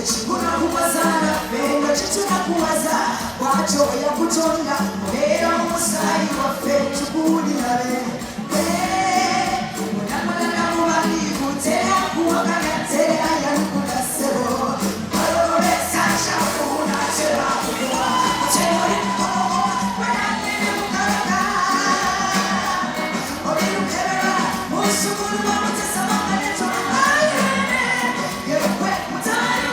Chikuna kuwazana fenga chituna kuwaza wacho ya kutonda era musai wa fetu kudi nawe mwana na mwali kutea kuwakana tea ya kudasero alore sacha kuna chera kuwa chera ko wanane mukaka obiru kera musukuru mutesa makaneto ayene yewe mutari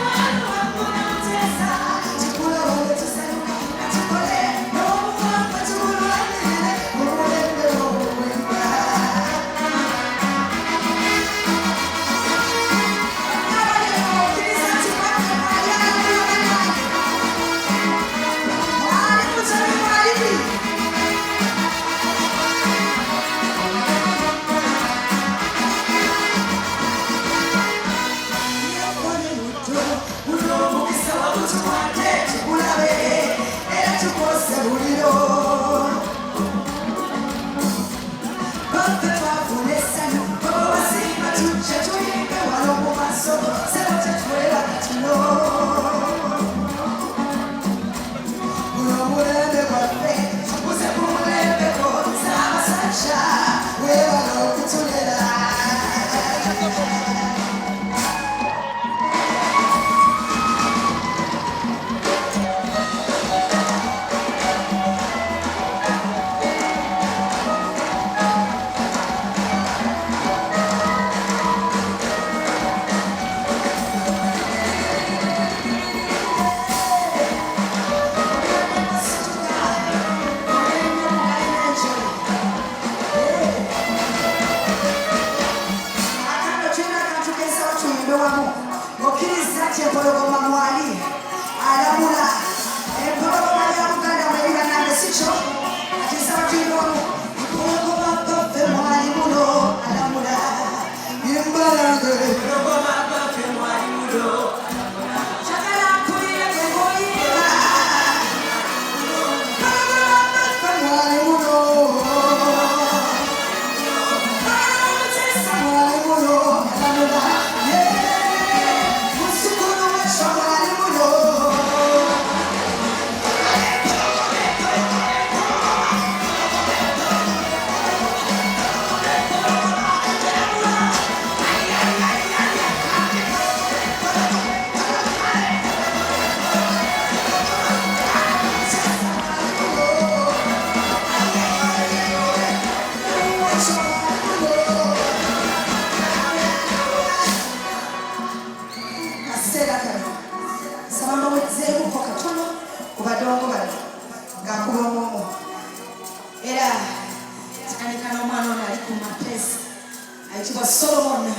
Solomon,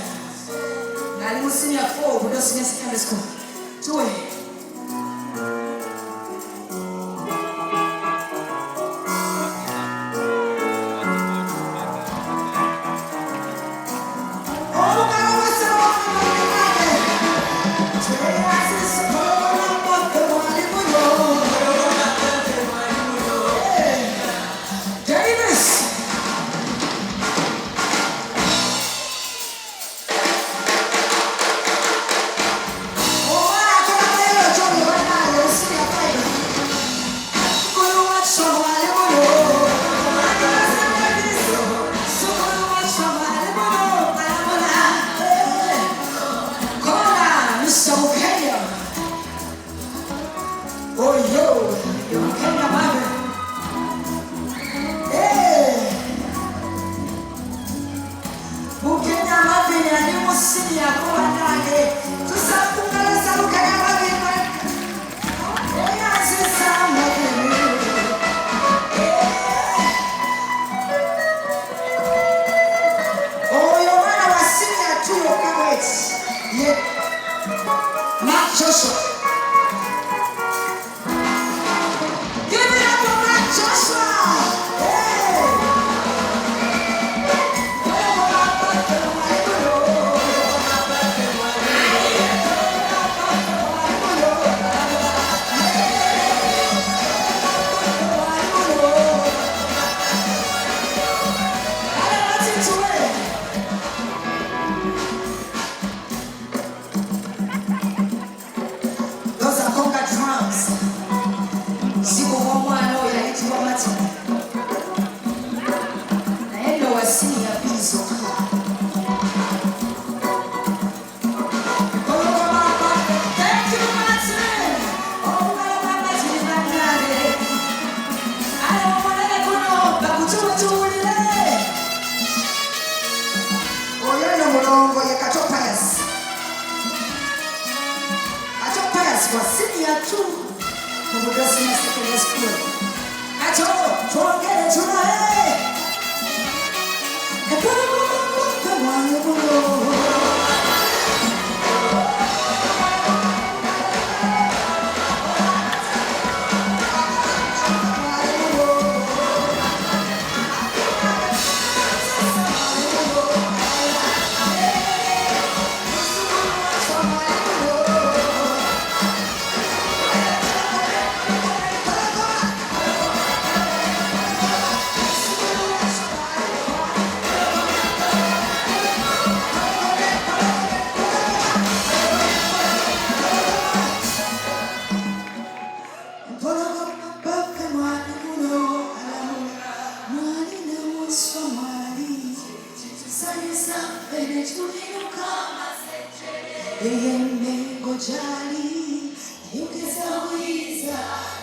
Nalimu Senior 4, Budo Senior Secondary School. Tuwe. Oh, Yeah. Mark Joshua. Give it up for Mark Joshua. Those are conga drums. Siku mwana yaitwa mati. Naenda wasini ya bizo. Thank you, Martin. Oh, mama tilibanyane. Ayo mwana kuno bakutuwa tuulile. Oyo no mulongo ya Katopayas. Katopayas kwa sini ya tu. Mubudasi na secondary school. Kato, tuongele tunae. Ngojali yukeza wiza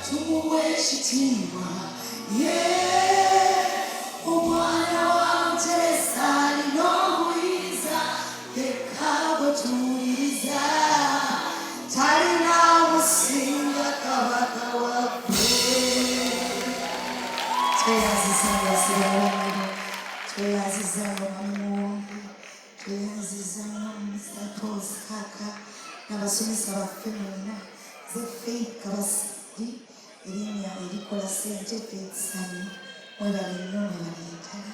tumuweshitimwa omwana wa mutesa linowiza yekabo tuliza talina musinga kabaka waffe tweyazizanga sirawanire tweyazizanga mamuwonge tweyazizanga musatozi kaka n'abasomesa baffe mwena ze Faith Kabasidi erinnya erikola ssente Faith Sami mwebale nnyo mwebale entala.